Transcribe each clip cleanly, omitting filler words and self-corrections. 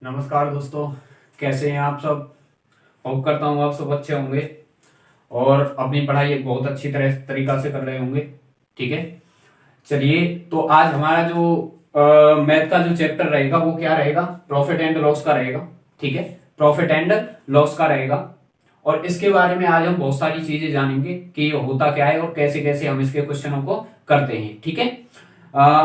नमस्कार दोस्तों, कैसे हैं आप सब। होप करता हूँ आप सब अच्छे होंगे और अपनी पढ़ाई बहुत अच्छी तरीका से कर रहे होंगे। ठीक है, चलिए। तो आज हमारा जो मैथ का जो चैप्टर रहेगा वो क्या रहेगा, प्रॉफिट एंड लॉस का रहेगा। ठीक है, प्रॉफिट एंड लॉस का रहेगा। और इसके बारे में आज हम बहुत सारी चीजें जानेंगे कि ये होता क्या है और कैसे कैसे हम इसके क्वेश्चनों को करते हैं। ठीक है,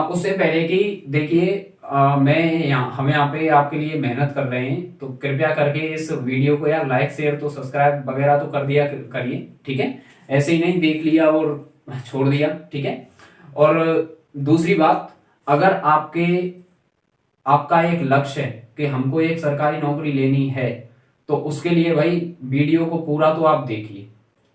उससे पहले कि देखिए, हम यहाँ पे आपके लिए मेहनत कर रहे हैं, तो कृपया करके इस वीडियो को यार लाइक शेयर तो सब्सक्राइब वगैरह तो कर दिया करिए। ठीक है, ऐसे ही नहीं देख लिया और छोड़ दिया। ठीक है, और दूसरी बात, अगर आपका एक लक्ष्य है कि हमको एक सरकारी नौकरी लेनी है, तो उसके लिए भाई वीडियो को पूरा तो आप देखिए,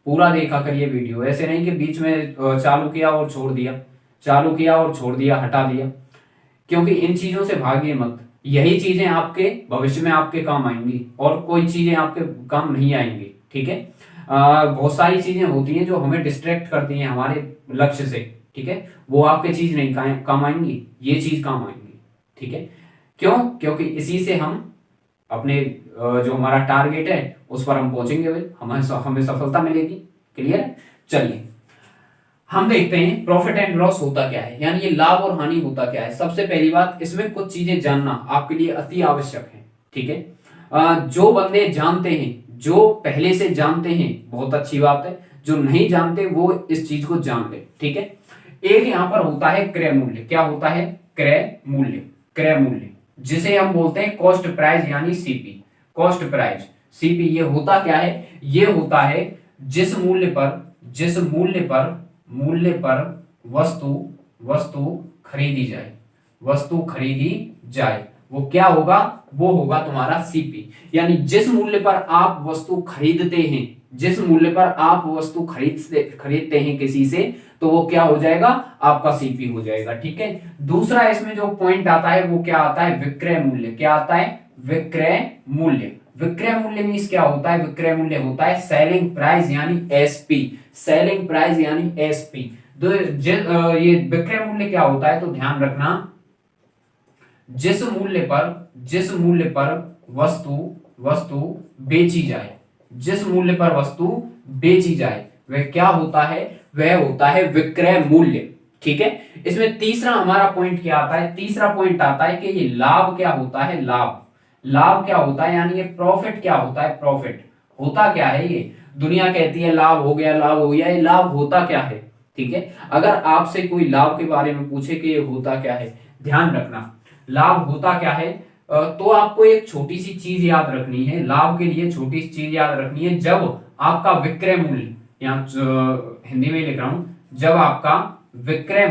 पूरा देखा करिए वीडियो। ऐसे नहीं कि बीच में चालू किया और छोड़ दिया, चालू किया और छोड़ दिया, हटा दिया। क्योंकि इन चीजों से भागिए मत। यही चीजें आपके भविष्य में आपके काम आएंगी और कोई चीजें आपके काम नहीं आएंगी। ठीक है, बहुत सारी चीजें होती हैं जो हमें डिस्ट्रैक्ट करती हैं हमारे लक्ष्य से। ठीक है, वो आपके चीज नहीं काम आएंगी, ये चीज काम आएंगी। ठीक है, क्यों? क्योंकि इसी से हम अपने जो हमारा टारगेट है उस पर हम पहुंचेंगे भाई, हमें सफलता मिलेगी। क्लियर? चलिए हम देखते हैं प्रॉफिट एंड लॉस होता क्या है, यानी ये लाभ और हानि होता क्या है। सबसे पहली बात, इसमें कुछ चीजें जानना आपके लिए अति आवश्यक है। ठीक है, जो बंदे जानते हैं, जो पहले से जानते हैं, बहुत अच्छी बात है। जो नहीं जानते वो इस चीज को जान ले। ठीक है, एक यहां पर होता है क्रय मूल्य। क्या होता है? क्रय मूल्य। क्रय मूल्य जिसे हम बोलते हैं कॉस्ट प्राइस यानी सीपी। कॉस्ट प्राइस सीपी, ये होता क्या है? ये होता है जिस मूल्य पर वस्तु वस्तु खरीदी जाए, वस्तु खरीदी जाए, वो क्या होगा? वो होगा तुम्हारा सीपी। यानी जिस मूल्य पर आप वस्तु खरीदते हैं, जिस मूल्य पर आप वस्तु खरीदते हैं किसी से, तो वो क्या हो जाएगा? आपका सीपी हो जाएगा। ठीक है, दूसरा इसमें जो पॉइंट आता है वो क्या आता है? विक्रय मूल्य। क्या आता है? विक्रय मूल्य। विक्रय मूल्य मीन्स क्या होता है? विक्रय मूल्य होता है सेलिंग प्राइस यानी एसपी। सेलिंग प्राइस यानी एसपी। ये विक्रय मूल्य क्या होता है, तो ध्यान रखना, जिस मूल्य पर वस्तु वस्तु बेची जाए, जिस मूल्य पर वस्तु बेची जाए, वह क्या होता है? वह होता है विक्रय मूल्य। ठीक है, इसमें तीसरा हमारा पॉइंट क्या आता है? तीसरा पॉइंट आता है कि ये लाभ क्या होता है? लाभ। लाभ क्या होता है, यानी ये प्रॉफिट क्या होता है? प्रॉफिट होता क्या है? ये दुनिया कहती है लाभ हो गया, लाभ हो गया, ये लाभ होता क्या है? ठीक है, अगर आपसे कोई लाभ के बारे में पूछे कि ये होता क्या है, ध्यान रखना, लाभ होता क्या है, तो आपको एक छोटी सी चीज याद रखनी है। लाभ के लिए छोटी सी चीज याद रखनी है, जब आपका विक्रय मूल्य, यहाँ हिंदी में लिख रहा हूं, जब आपका विक्रय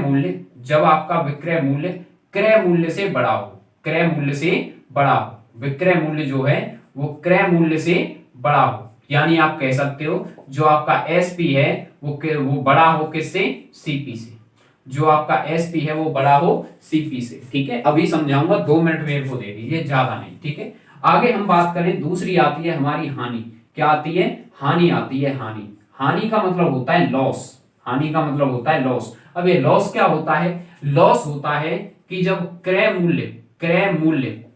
मूल्य क्रय मूल्य से बड़ा हो, क्रय मूल्य से बड़ा हो, विक्रय मूल्य जो है वो क्रय मूल्य से बड़ा हो। यानी आप कह सकते हो जो आपका एसपी है वो बड़ा हो किससे? सीपी से। जो आपका एसपी है वो बड़ा हो सीपी से। ठीक है, अभी समझाऊंगा, 2 मिनट मेरे को दे दीजिए, ज्यादा नहीं। ठीक है, आगे हम बात करें, दूसरी आती है हमारी हानि। क्या आती है? हानि आती है। हानि, हानि का मतलब होता है लॉस। हानि का मतलब होता है लॉस। अब ये लॉस क्या होता है? लॉस होता है कि जब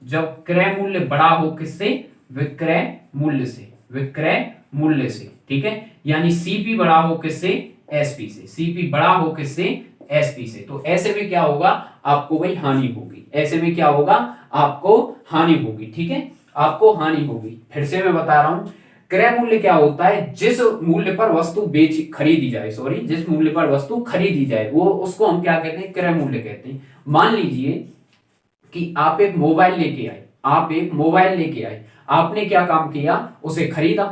जब क्रय मूल्य बड़ा हो किससे? विक्रय मूल्य से। विक्रय मूल्य से। ठीक है, यानी सीपी बड़ा हो किससे? एसपी से। सीपी बड़ा हो किससे? एसपी से। तो ऐसे में क्या होगा? आपको भाई हानि होगी। ऐसे में क्या होगा? आपको हानि होगी। ठीक है, आपको हानि होगी। फिर से मैं बता रहा हूं, क्रय मूल्य क्या होता है? जिस मूल्य पर वस्तु खरीदी जाए, जिस मूल्य पर वस्तु खरीदी जाए, वो उसको हम क्या कहते हैं? क्रय मूल्य कहते हैं। मान लीजिए कि आप एक मोबाइल लेके आए, आपने क्या काम किया? उसे खरीदा,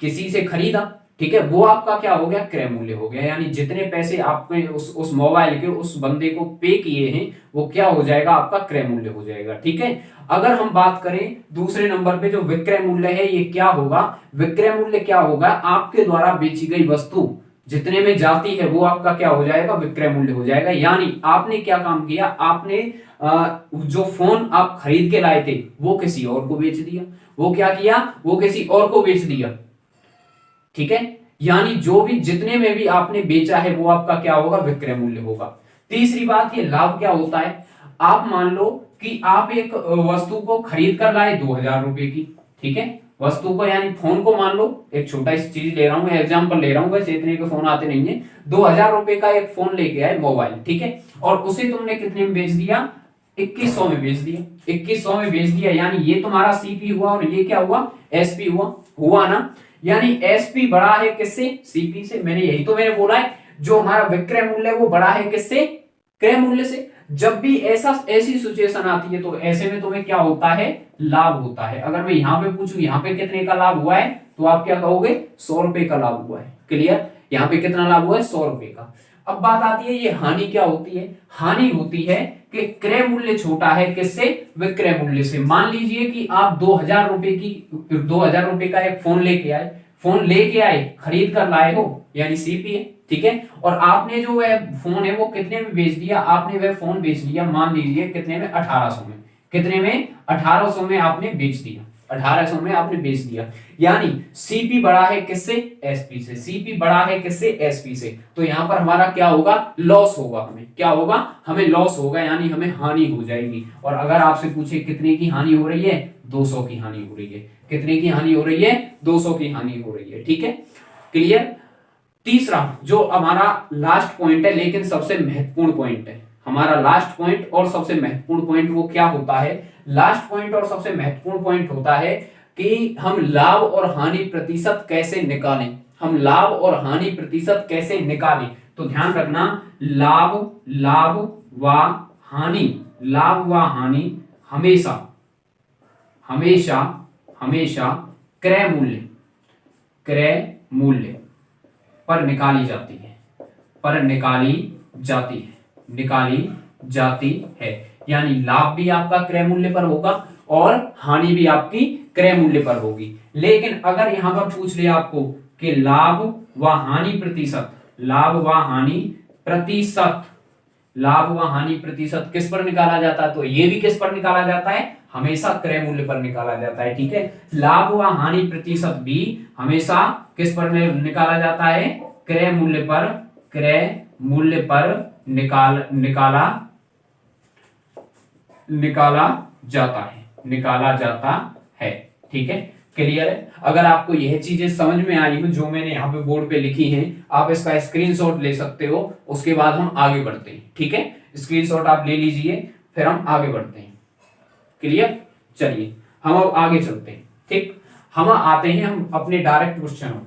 किसी से खरीदा। ठीक है, वो आपका क्या हो गया? क्रय मूल्य हो गया। यानी जितने पैसे आपने उस मोबाइल के उस बंदे को पे किए हैं, वो क्या हो जाएगा? आपका क्रय मूल्य हो जाएगा। ठीक है, अगर हम बात करें दूसरे नंबर पे, जो विक्रय मूल्य है, ये क्या होगा? विक्रय मूल्य क्या होगा? आपके द्वारा बेची गई वस्तु जितने में जाती है वो आपका क्या हो जाएगा? विक्रय मूल्य हो जाएगा। यानी आपने क्या काम किया? आपने जो फोन आप खरीद के लाए थे वो किसी और को बेच दिया। वो क्या किया? वो किसी और को बेच दिया। ठीक है, यानी जो भी जितने में भी आपने बेचा है वो आपका क्या होगा? विक्रय मूल्य होगा। तीसरी बात, ये लाभ क्या होता है? आप मान लो कि आप एक वस्तु को खरीद कर लाए 2000 रुपए की, ठीक है, वस्तु को यानी फोन को मान लो, एक छोटा सी चीज ले रहा हूं, एग्जांपल ले रहा हूं, वैसे इतने के फोन आते नहीं है। 2000 रुपए का एक फोन लेके आए मोबाइल, ठीक है, और उसे तुमने कितने में बेच दिया, 2100 में बेच दिया, 2100 में बेच दिया, यानी ये तुम्हारा सीपी हुआ और ये क्या हुआ, एसपी हुआ ना। यानी एसपी बड़ा है किससे, सीपी से। मैंने बोला है, जो हमारा विक्रय मूल्य है वो बड़ा है किससे, क्रय मूल्य से। जब भी ऐसी सिचुएशन आती है तो ऐसे में तुम्हें क्या होता है, लाभ होता है। अगर मैं यहाँ पे पूछूं यहाँ पे कितने का लाभ हुआ है, तो आप क्या कहोगे, 100 रुपए का लाभ हुआ है। क्लियर, यहाँ पे कितना लाभ हुआ है, 100 रुपए का। अब बात आती है ये हानि क्या होती है, हानि होती है कि क्रय मूल्य छोटा है किससे, विक्रय मूल्य से। मान लीजिए कि आप 2000 रुपए का एक फोन लेके आए, खरीद कर लाए हो, यानी सीपी है, ठीक है, और आपने जो है फोन है वो कितने में बेच दिया, आपने वह फोन बेच दिया, मान लीजिए कितने में, 1800 में। कितने में, 1800 में आपने बेच दिया, 1800 में आपने बेच दिया। यानी सीपी बड़ा है किससे, एसपी से। सीपी बड़ा है किससे, एसपी से। तो यहां पर हमारा क्या होगा, लॉस होगा, हमें क्या होगा, हमें लॉस होगा, यानी हमें हानि हो जाएगी। और अगर आपसे पूछे कितने की हानि हो रही है, 200 की हानि हो रही है। कितने की हानि हो रही है, 200 की हानि हो रही है, ठीक है, क्लियर। तीसरा जो हमारा लास्ट पॉइंट है, लेकिन सबसे महत्वपूर्ण पॉइंट है, हमारा लास्ट पॉइंट और सबसे महत्वपूर्ण पॉइंट वो क्या होता है, लास्ट पॉइंट और सबसे महत्वपूर्ण पॉइंट होता है कि हम लाभ और हानि प्रतिशत कैसे निकालें, हम लाभ और हानि प्रतिशत कैसे निकालें। तो ध्यान रखना, लाभ व हानि, लाभ व हानि हमेशा हमेशा हमेशा क्रय मूल्य पर निकाली जाती है। यानी लाभ भी आपका क्रय मूल्य पर होगा और हानि भी आपकी क्रय मूल्य पर होगी। लेकिन अगर यहां पर पूछ लिया आपको कि लाभ व हानि प्रतिशत किस पर निकाला जाता है, तो ये भी किस पर निकाला जाता है, हमेशा क्रय मूल्य पर निकाला जाता है, ठीक है। लाभ व हानि प्रतिशत भी हमेशा किस पर निकाला जाता है, क्रय मूल्य पर निकाला जाता है, ठीक है, क्लियर है। अगर आपको यह चीजें समझ में आई हो जो मैंने यहाँ पे बोर्ड पे लिखी हैं, आप इसका स्क्रीनशॉट ले सकते हो, उसके बाद हम आगे बढ़ते हैं, ठीक है। स्क्रीनशॉट आप ले लीजिए, फिर हम आगे बढ़ते हैं, क्लियर। चलिए हम अब आगे चलते हैं, ठीक। हम आते हैं अपने डायरेक्ट क्वेश्चनों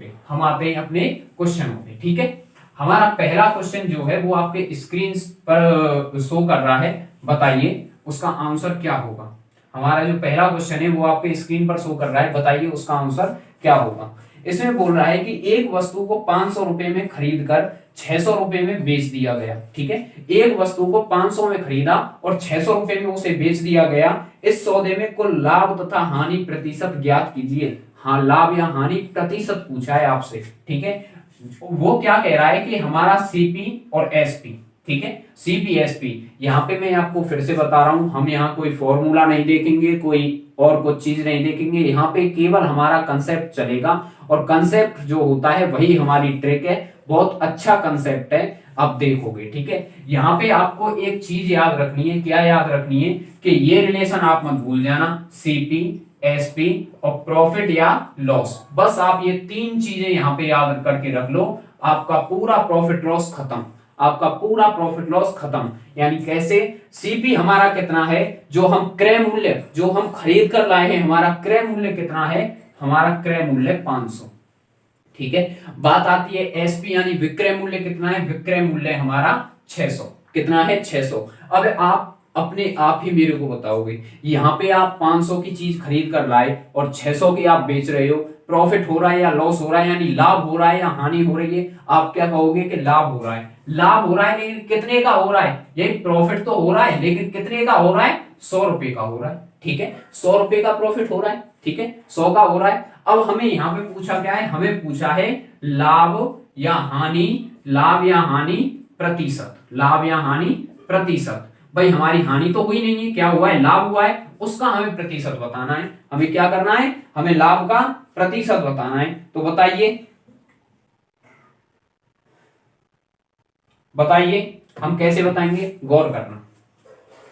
पे, ठीक है। हमारा पहला क्वेश्चन जो है वो आपके स्क्रीन पर शो कर रहा है, बताइए उसका आंसर क्या होगा। हमारा जो पहला क्वेश्चन है वो आपके स्क्रीन पर शो कर रहा है, बताइए उसका आंसर क्या होगा। इसमें बोल रहा है कि एक वस्तु को 500 रुपए में खरीद कर 600 रुपए में बेच दिया गया, ठीक है। एक वस्तु को 500 में खरीदा और 600 रुपए में उसे बेच दिया गया। इस सौदे में कुल लाभ तथा हानि प्रतिशत ज्ञात कीजिए। हाँ, लाभ या हानि प्रतिशत पूछा है आपसे, ठीक है। वो क्या कह रहा है कि हमारा सीपी और एसपी, ठीक है, सीपी एसपी। यहाँ पे मैं आपको फिर से बता रहा हूं, हम यहाँ कोई फॉर्मूला नहीं देखेंगे, कोई और कुछ चीज नहीं देखेंगे, यहाँ पे केवल हमारा कंसेप्ट चलेगा। और कंसेप्ट जो होता है वही हमारी ट्रिक है, बहुत अच्छा कंसेप्ट है, आप देखोगे, ठीक है। यहाँ पे आपको एक चीज याद रखनी है, क्या याद रखनी है कि ये रिलेशन आप मत भूल जाना, सीपी एसपी और प्रॉफिट या लॉस। बस आप ये तीन चीजें यहाँ पे याद करके रख लो, आपका पूरा प्रॉफिट लॉस खत्म। यानी कैसे, सीपी हमारा कितना है, जो हम खरीद कर लाए हैं, हमारा क्रय मूल्य कितना है, हमारा क्रय मूल्य 500, ठीक है। बात आती है एसपी यानी विक्रय मूल्य कितना है, विक्रय मूल्य हमारा 600, कितना है, 600। अब आप अपने आप ही मेरे को बताओगे, यहाँ पे आप 500 की चीज खरीद कर लाए और 600 की आप बेच रहे हो, प्रॉफिट हो रहा है या लॉस हो रहा है, यानी लाभ हो रहा है या हानि हो रही है। आप क्या कहोगे कि लाभ हो रहा है, लेकिन कितने का हो रहा है, यही प्रॉफिट तो हो रहा है, लेकिन कितने का हो रहा है, 100 रुपए का हो रहा है, ठीक है, 100 रुपए का प्रॉफिट हो रहा है, ठीक है, 100 का हो रहा है। अब हमें यहाँ पे पूछा क्या है, हमें पूछा है लाभ या हानि प्रतिशत। भाई हमारी हानि तो हुई नहीं है, क्या हुआ है, लाभ हुआ है, उसका हमें प्रतिशत बताना है। हमें क्या करना है, हमें लाभ का प्रतिशत बताना है। तो बताइए हम कैसे बताएंगे, गौर करना।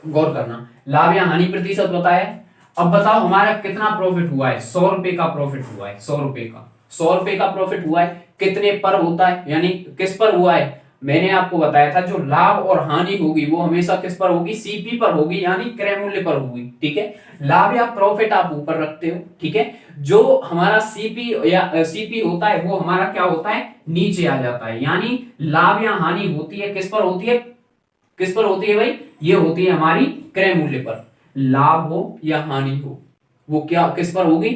गौर करना, लाभ या हानि प्रतिशत बताया। अब बताओ हमारा कितना प्रॉफिट हुआ है, 100 रुपए का प्रॉफिट हुआ है, 100 रुपए का, 100 रुपए का प्रॉफिट हुआ है, कितने पर होता है, यानी किस पर हुआ है। मैंने आपको बताया था जो लाभ और हानि होगी वो हमेशा किस पर होगी, सीपी पर होगी, यानी क्रय मूल्य पर होगी। ठीक है, लाभ या प्रॉफिट आप ऊपर रखते हो। ठीक है, जो हमारा सीपी या सीपी होता है वो हमारा क्या होता है, नीचे आ जाता है। यानी लाभ या हानि होती है किस पर होती है, किस पर होती है भाई, ये होती है हमारी क्रय मूल्य पर। लाभ हो या हानि हो वो क्या किस पर होगी,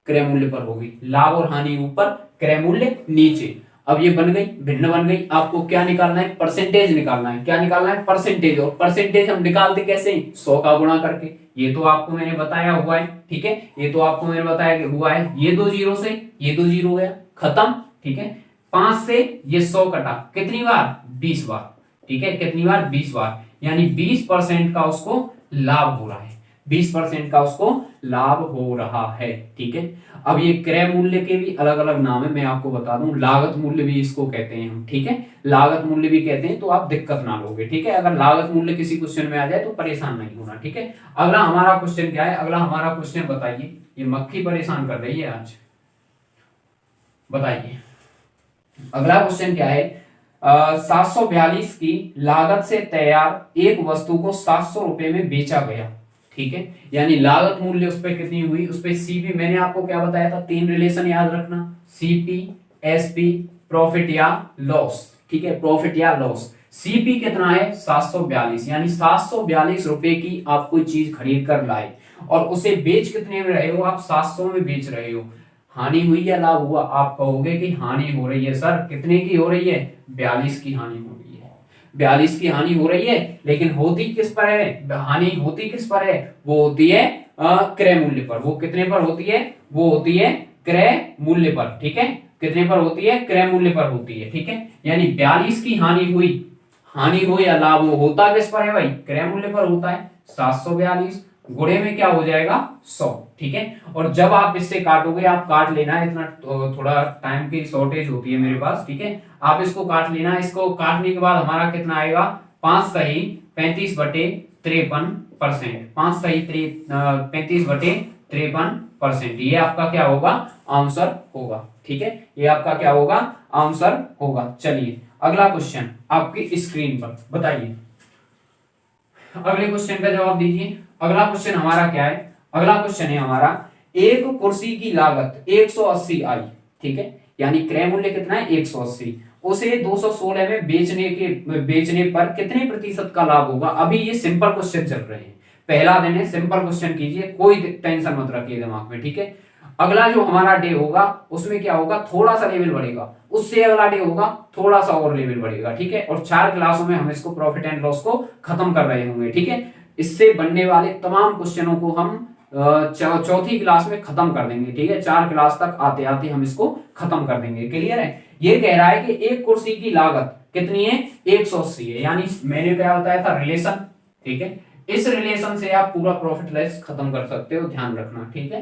क्रय मूल्य पर होगी। लाभ और हानि ऊपर, क्रय मूल्य नीचे। अब ये बन गई, भिन्न बन गई। आपको क्या निकालना है, परसेंटेज निकालना है। क्या निकालना है, परसेंटेज। और परसेंटेज हम निकालते कैसे, 100 का गुणा करके। ये तो आपको मैंने बताया हुआ है। ठीक है, ये तो आपको मैंने बताया कि हुआ है। ये दो जीरो से ये दो जीरो गया, खत्म। ठीक है, 5 से ये 100 कटा, कितनी बार, 20 बार। ठीक है, कितनी बार, 20 बार। यानी 20% का उसको लाभ हो रहा है, 20% का उसको लाभ हो रहा है। ठीक है, अब ये क्रय मूल्य के भी अलग अलग नाम है, मैं आपको बता दूं। लागत मूल्य भी इसको कहते हैं हम। ठीक है, लागत मूल्य भी कहते हैं, तो आप दिक्कत ना लोगे। ठीक है, अगर लागत मूल्य किसी क्वेश्चन में आ जाए तो परेशान नहीं होना। ठीक है, अगला हमारा क्वेश्चन क्या है, अगला हमारा क्वेश्चन बताइए। ये मक्खी परेशान कर रही है आज, बताइए अगला क्वेश्चन क्या है। 742 की लागत से तैयार एक वस्तु को 700 रुपए में बेचा गया। ठीक है, यानी लागत मूल्य उस पर कितनी हुई, उस पर सीपी। मैंने आपको क्या बताया था, 3 रिलेशन याद रखना, सीपी, एसपी, प्रॉफिट या लॉस। ठीक है, प्रॉफिट या लॉस। सीपी कितना है, 742, यानी 742 रुपए की आप कोई चीज खरीद कर लाए और उसे बेच कितने में रहे हो, आप 700 में बेच रहे हो। हानि हुई या लाभ हुआ, आप कहोगे कि हानि हो रही है सर, कितने की हो रही है, 42 की हानि हो रही है, 42 की हानि हो रही है। लेकिन होती किस पर है, हानि होती किस पर है, वो होती है क्रय मूल्य पर। वो कितने पर होती है, वो होती है क्रय मूल्य पर। ठीक है, कितने पर होती है, क्रय मूल्य पर होती है। ठीक है, यानी 42 की हानि हुई, हानि हो या लाभ हो, होता किस पर है भाई, क्रय मूल्य पर होता है। 742 गुणे में क्या हो जाएगा, 100। ठीक है, और जब आप इससे काटोगे, आप काट लेना है, इतना थोड़ा टाइम की शॉर्टेज होती है मेरे पास। ठीक है, आप इसको काट लेना। इसको काटने के बाद हमारा कितना आएगा, 5 सही 35/53%, 5 सही 35/53%। ये आपका क्या होगा, आंसर होगा। ठीक है, ये आपका क्या होगा, आंसर होगा। चलिए अगला क्वेश्चन आपकी स्क्रीन पर, बताइए अगले क्वेश्चन का जवाब दीजिए। अगला क्वेश्चन हमारा क्या है, अगला क्वेश्चन है हमारा, एक कुर्सी की लागत 180 आई। ठीक है, यानी क्रय मूल्य कितना है, 180, उसे 216 में बेचने पर कितने प्रतिशत का लाभ होगा। अभी ये सिंपल क्वेश्चन चल रहे हैं, पहला दिन है, सिंपल क्वेश्चन कीजिए, कोई टेंशन मत रखिए दिमाग में। ठीक है, अगला जो हमारा डे होगा उसमें क्या होगा, थोड़ा सा लेवल बढ़ेगा, उससे अगला डे होगा थोड़ा सा और लेवल बढ़ेगा। ठीक है, और 4 क्लासों में हम इसको प्रॉफिट एंड लॉस को खत्म कर रहे होंगे। ठीक है, इससे बनने वाले तमाम क्वेश्चनों को हम चौथी क्लास में खत्म कर देंगे। ठीक है, 4 क्लास तक आते आते हम इसको खत्म कर देंगे। क्लियर है, ये कह रहा है कि एक कुर्सी की लागत कितनी है, 180 है। यानी मैंने क्या बताया था, रिलेशन। ठीक है, इस रिलेशन से आप पूरा प्रॉफिट लॉस खत्म कर सकते हो, ध्यान रखना। ठीक है,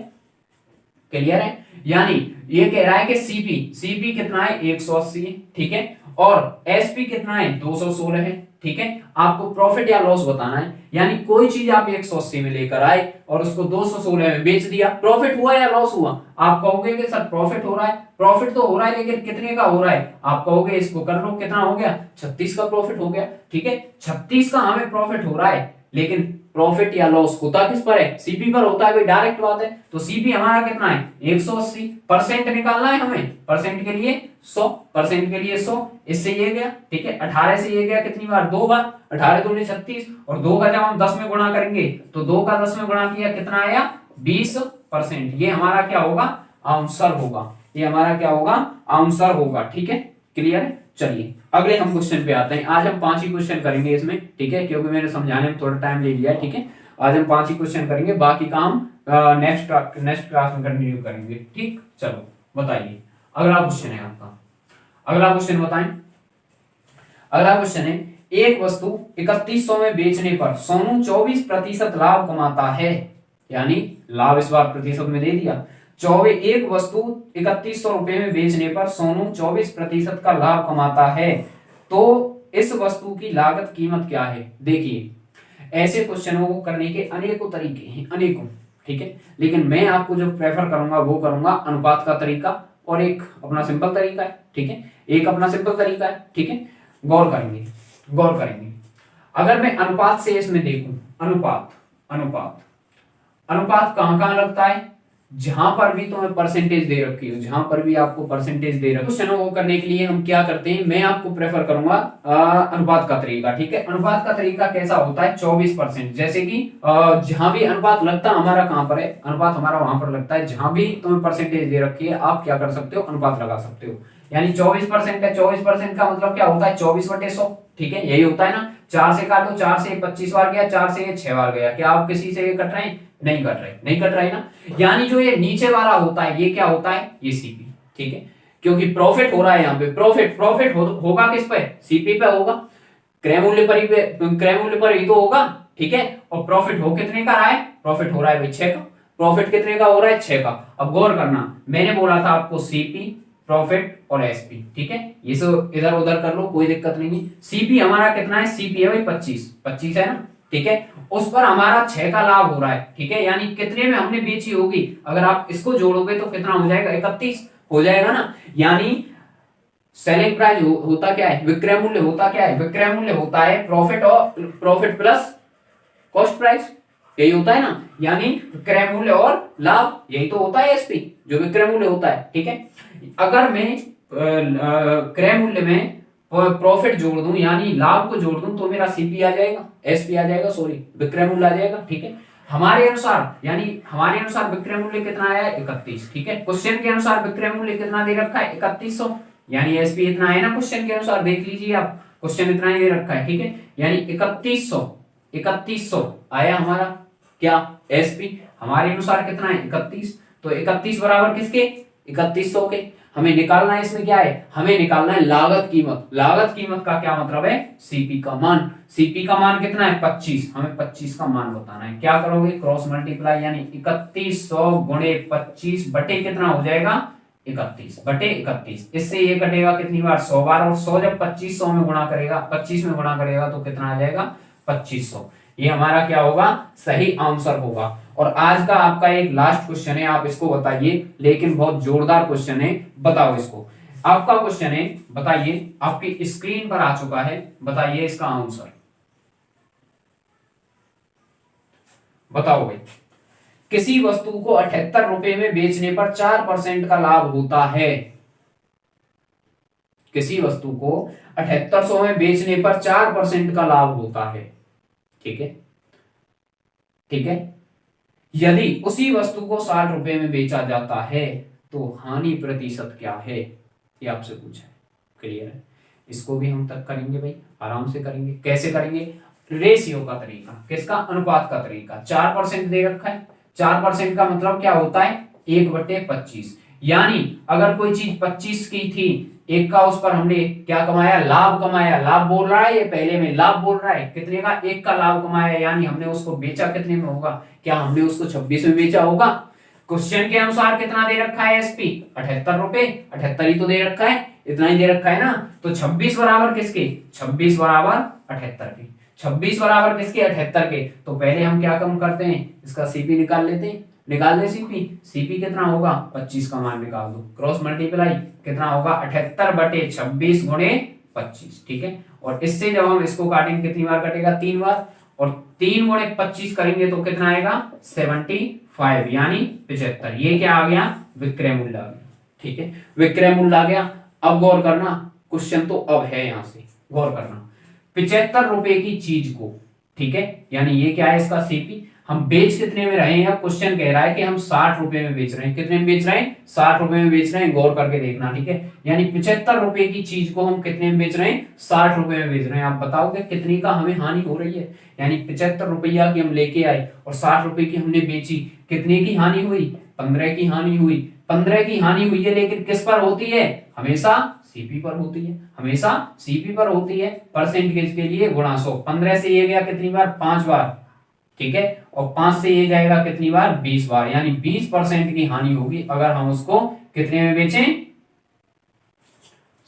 क्लियर है, यानी ये कह रहा है कि सीपी कितना है, 180 है। ठीक है, और एसपी कितना है, 216 है। ठीक है, आपको प्रॉफिट या लॉस बताना है, यानी कोई चीज आप 180 में लेकर आए और उसको 216 में बेच दिया, प्रॉफिट हुआ या लॉस हुआ। आप कहोगे कि सर प्रॉफिट हो रहा है, प्रॉफिट तो हो रहा है, लेकिन कितने का हो रहा है, आप कहोगे इसको कर लो, कितना हो गया, 36 का प्रॉफिट हो गया। ठीक है, 36 का हमें प्रॉफिट हो रहा है, लेकिन प्रॉफिट या लॉस होता किस पर है, सीपी पर होता है, कोई डायरेक्ट बात है। तो सीपी हमारा कितना है, 180। परसेंट निकालना है हमें, परसेंट के लिए 100, परसेंट के लिए 100, इससे ये गया। ठीक है, 18 से ये गया कितनी बार, 2 बार, 18 दूनी 36, और 2 का जब हम 10 में गुणा करेंगे तो 2 का 10 में गुणा किया कितना आया, 20%। ये हमारा क्या होगा, आंसर होगा, ये हमारा क्या होगा, आंसर होगा। ठीक है, क्लियर है। चलिए अगले हम क्वेश्चन पे आते हैं। आज हम 5 ही क्वेश्चन करेंगे इसमें। ठीक है, क्योंकि मैंने समझाने में थोड़ा टाइम ले लिया है। ठीक है, आज हम 5 ही क्वेश्चन करेंगे, बाकी काम नेक्स्ट क्लास में कंटिन्यू करेंगे। ठीक, चलो बताइए अगला क्वेश्चन है आपका, अगला क्वेश्चन बताएं। अगला क्वेश्चन है, एक वस्तु 3100 में बेचने पर सोनू 24% लाभ कमाता है। यानी लाभ इस बार प्रतिशत में दे दिया। एक वस्तु 3100 रुपए में बेचने पर सोनू 24% का लाभ कमाता है, तो इस वस्तु की लागत कीमत क्या है। देखिए ऐसे क्वेश्चनों को करने के अनेकों तरीके हैं, अनेकों, ठीक है। लेकिन मैं आपको जो प्रेफर करूंगा वो करूंगा अनुपात का तरीका, और एक अपना सिंपल तरीका है, ठीक है, एक अपना सिंपल तरीका है, ठीक है। गौर करेंगे, गौर करेंगे। अगर मैं अनुपात से इसमें देखूं, अनुपात अनुपात अनुपात कहां कहां लगता है, जहां पर भी तुम्हें परसेंटेज दे रखी हो, जहां पर भी आपको परसेंटेज दे रखी हो, क्वेश्चनों को करने के लिए हम क्या करते हैं, मैं आपको प्रेफर करूंगा अनुपात का तरीका, ठीक है। अनुपात का तरीका कैसा होता है, 24%। जैसे कि जहां भी अनुपात लगता है हमारा, कहां पर है अनुपात हमारा, वहां पर लगता है। जहां भी तुम्हें परसेंटेज दे रखी है आप क्या कर सकते हो, अनुपात लगा सकते हो। यानी 24% है, 24% का मतलब क्या होता है, 24/100, ठीक है, यही होता है ना। 4 से काटो, 4 से 25 बार गया, 4 से 6 बार गया, क्या आप किसी से कट रहे हैं, नहीं कट रहे, नहीं कट रहे ना। यानी जो ये नीचे वाला होता है ये क्या होता है, ये सीपी, ठीक है, क्योंकि प्रॉफिट हो रहा है यहाँ पे, प्रॉफिट होगा किस पे, सीपी पे होगा, क्रय मूल्य पर ही, क्रय मूल्य पर ही तो होगा, ठीक है। और प्रॉफिट हो कितने का रहा है, प्रॉफिट हो रहा है भाई 6 का, प्रॉफिट कितने का हो रहा है, 6 का। अब गौर करना, मैंने बोला था आपको सीपी, प्रॉफिट और एसपी, ठीक है, ये सब इधर उधर कर लो, कोई दिक्कत नहीं है। सीपी हमारा कितना है, सीपी है भाई 25 है ना, ठीक है, उस पर हमारा 6 का लाभ हो रहा है, ठीक है। यानी कितने में हमने बेची होगी, अगर आप इसको जोड़ोगे तो कितना हो जाएगा, 31 हो जाएगा ना। यानी सेलिंग प्राइस होता क्या है, विक्रय मूल्य होता क्या है, विक्रय मूल्य होता है प्रॉफिट और प्रॉफिट प्लस कॉस्ट प्राइस, यही होता है ना। यानी विक्रय मूल्य और लाभ, यही तो होता है एसपी, जो विक्रय मूल्य होता है, ठीक है। अगर मैं क्रय मूल्य में प्रॉफिट जोड़ दूं, यानी लाभ को जोड़ दूं, तो मेरा सीपी आ जाएगा, एसपी आ जाएगा, सॉरी विक्रय मूल्य आ जाएगा, ठीक है। हमारे अनुसार, यानी हमारे अनुसार विक्रय मूल्य कितना आया है, 31, ठीक है। क्वेश्चन के अनुसार विक्रय मूल्य कितना दे रखा है, 3100, यानी एसपी इतना है ना, क्वेश्चन के अनुसार देख लीजिए आप, क्वेश्चन इतना ही दे रखा है, ठीक है। यानी 3100 आया हमारा क्या, एसपी। हमारे अनुसार कितना है, 31, तो 31 बराबर किसके, 3100 के। हमें निकालना है, इसमें क्या है, हमें निकालना है लागत कीमत। लागत कीमत का क्या मतलब है, सीपी का मान। सीपी का मान कितना है, 25, हमें 25 का मान बताना है। क्या करोगे, क्रॉस मल्टीप्लाई, यानी 3100 गुणे 25 बटे कितना हो जाएगा, 31 बटे 31। इससे ये कटेगा कितनी बार, 100 बार, और 100 जब 2500 में गुणा करेगा, 25 में गुणा करेगा तो कितना आ जाएगा, 2500। ये हमारा क्या होगा, सही आंसर होगा। और आज का आपका एक लास्ट क्वेश्चन है, आप इसको बताइए, लेकिन बहुत जोरदार क्वेश्चन है, बताओ इसको। आपका क्वेश्चन है, बताइए, आपकी स्क्रीन पर आ चुका है, बताइए इसका आंसर, बताओ भाई। किसी वस्तु को 78 रुपए में बेचने पर 4% का लाभ होता है, किसी वस्तु को 7800 में बेचने पर 4% का लाभ होता है, ठीक है, ठीक है। यदि उसी वस्तु को 60 रुपए में बेचा जाता है तो हानि प्रतिशत क्या है, ये आपसे पूछा है, क्लियर है। इसको भी हम तक करेंगे भाई, आराम से करेंगे। कैसे करेंगे, रेशियो का तरीका, किसका, अनुपात का तरीका। 4% दे रखा है, 4% का मतलब क्या होता है, 1/25। यानी अगर कोई चीज 25 की थी, एक का उस पर हमने क्या कमाया, लाभ कमाया, लाभ बोल रहा है ये पहले में, लाभ बोल रहा है कितने का, 1 का लाभ कमाया, यानी हमने उसको बेचा कितने में होगा, क्या हमने उसको 26 में बेचा होगा। क्वेश्चन के अनुसार कितना दे रखा है एसपी, 78 रुपए, 78 ही तो दे रखा है, इतना ही दे रखा है ना। तो 26 बराबर किसके, 26 बराबर 78 के, 26 बराबर किसके, 78 के। तो पहले हम क्या कम करते हैं, इसका सीपी निकाल लेते हैं, निकाल दे सीपी। सीपी कितना होगा, 25 का मान निकाल दो, क्रॉस मल्टीप्लाई कितना होगा, 78 बटे 26 गुणे 25, ठीक है। और इससे जब हम इसको काटेंगे कितनी बार कटेगा, 3 बार, और 3 गुणे 25 करेंगे तो कितना आएगा, 75, यानी 75। ये क्या आ गया, विक्रय मूल्य आ गया, ठीक है, विक्रय मूल्य आ गया। अब गौर करना, क्वेश्चन तो अब है, यहां से गौर करना, 75 रुपए की चीज को, ठीक है, यानी ये क्या है, इसका सीपी। हम बेच कितने में रहे हैं, क्वेश्चन कह रहा है कि हम 60 रुपए में बेच रहे हैं, कितने में बेच रहे हैं, 60 रुपए में बेच रहे हैं, गौर करके देखना, ठीक है। यानी 75 रुपए की चीज को हम कितने में बेच रहे हैं, 60 रुपए में बेच रहे हैं। आप बताओगे कितनी का हमें हानि हो रही है, यानी 75 रुपया की हम लेके आए और 60 रुपए की हमने बेची, कितने की हानि हुई, 15 की हानि हुई, 15 की हानि हुई है, लेकिन किस पर होती है, हमेशा सीपी पर होती है, हमेशा सीपी पर होती है। परसेंटेज के लिए गुणा 100, 15 से ये गया कितनी बार, 5 बार, ठीक है, और 5 से ये जाएगा कितनी बार, 20 बार, यानी 20% की हानि होगी अगर हम उसको कितने में बेचें,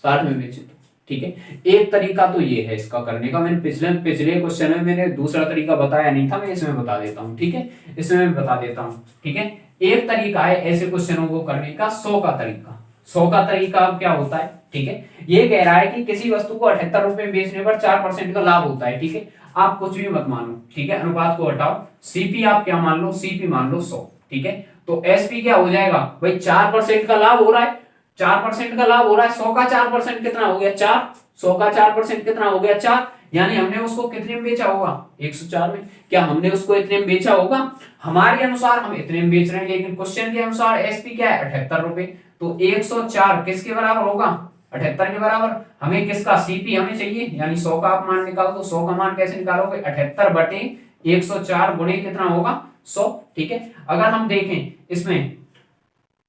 60 में बेचें, ठीक है। एक तरीका तो ये है इसका करने का, मैंने पिछले क्वेश्चन में मैंने दूसरा तरीका बताया नहीं था, मैं इसमें बता देता हूँ, ठीक है। इसमें मैं बता देता हूँ, ठीक है। एक तरीका है ऐसे क्वेश्चनों को करने का 100 का तरीका। 100 का तरीका क्या होता है, ठीक है। ये कह रहा है कि किसी वस्तु को 78 रुपए में बेचने पर 4% का लाभ होता है, ठीक है। आप कुछ भी मत मानो, ठीक है, अनुपात को हटाओ, सीपी आप क्या मान लो, सीपी मान लो 100, ठीक है। तो एसपी क्या हो जाएगा भाई, 4% का लाभ हो रहा है, 4% का लाभ हो रहा है, 100 का 4% कितना हो गया 4, 100 का 4% कितना हो गया 4, यानी हमने उसको कितने में बेचा होगा 104 में। क्या हमने उसको इतने में बेचा होगा, हमारे अनुसार हम इतने में बेच रहे हैं, लेकिन क्वेश्चन के अनुसार एसपी क्या है 78 रुपए, तो 104 किसके बराबर होगा 78 के बराबर। हमें किसका सीपी हमें चाहिए, यानी 100 का आप मान निकालो, तो 100 का मान कैसे निकालोगे 78 बटे 104 गुणे कितना होगा 100, ठीक है। अगर हम देखें इसमें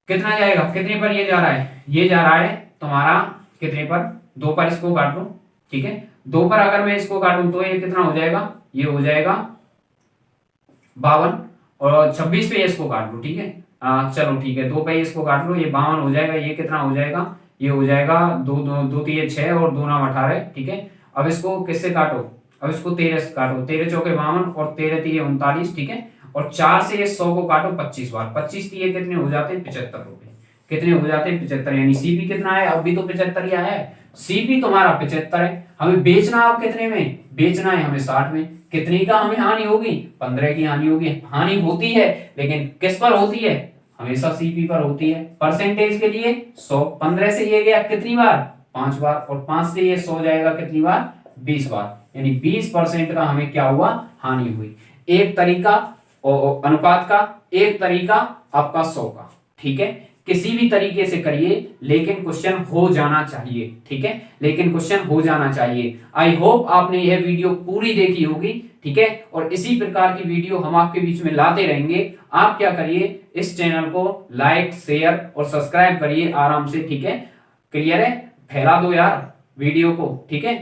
कितना जाएगा, कितने पर ये जा रहा है, ये जा रहा है तुम्हारा कितने पर 2 पर, इसको काट लो, ठीक है। 2 पर अगर मैं इसको काटूं तो ये कितना हो जाएगा, ये हो जाएगा 52, और 26 पे इसको काट लो, ठीक है। चलो ठीक है, 2 पे इसको काट लो, ये 52 हो जाएगा, ये कितना हो जाएगा, ये हो जाएगा 2 2 2 3 6 और 2 9 18, ठीक है। अब इसको किससे काटो, अब इसको 13 से काटो, 13 चौके 52 और 13 3 39, ठीक है। और 4 से ये 100 को काटो 25 बार, 25 ये कितने हो जाते हैं 75 रुपए, कितने हो जाते हैं 75, यानी सीपी कितना है, अब भी तो 75 ही आया है, सीपी तुम्हारा 75 है। हमें बेचना अब कितने में, बेचना है हमें 60 में, कितनी का हमें हानि होगी 15 की हानि होगी। हानि होती है लेकिन किस पर होती है, हमेशा सीपी पर होती है। परसेंटेज के लिए 100, 15 से ये गया कितनी बार 5 बार, और 5 से ये 100 जाएगा कितनी बार 20 बार, यानी 20% का हमें क्या हुआ हानि हुई। एक तरीका अनुपात का, एक तरीका आपका 100 का, ठीक है। किसी भी तरीके से करिए लेकिन क्वेश्चन हो जाना चाहिए, ठीक है, लेकिन क्वेश्चन हो जाना चाहिए। आई होप आपने यह वीडियो पूरी देखी होगी, ठीक है। और इसी प्रकार की वीडियो हम आपके बीच में लाते रहेंगे। आप क्या करिए, इस चैनल को लाइक शेयर और सब्सक्राइब करिए आराम से, ठीक है। क्लियर है, फैला दो यार वीडियो को, ठीक है।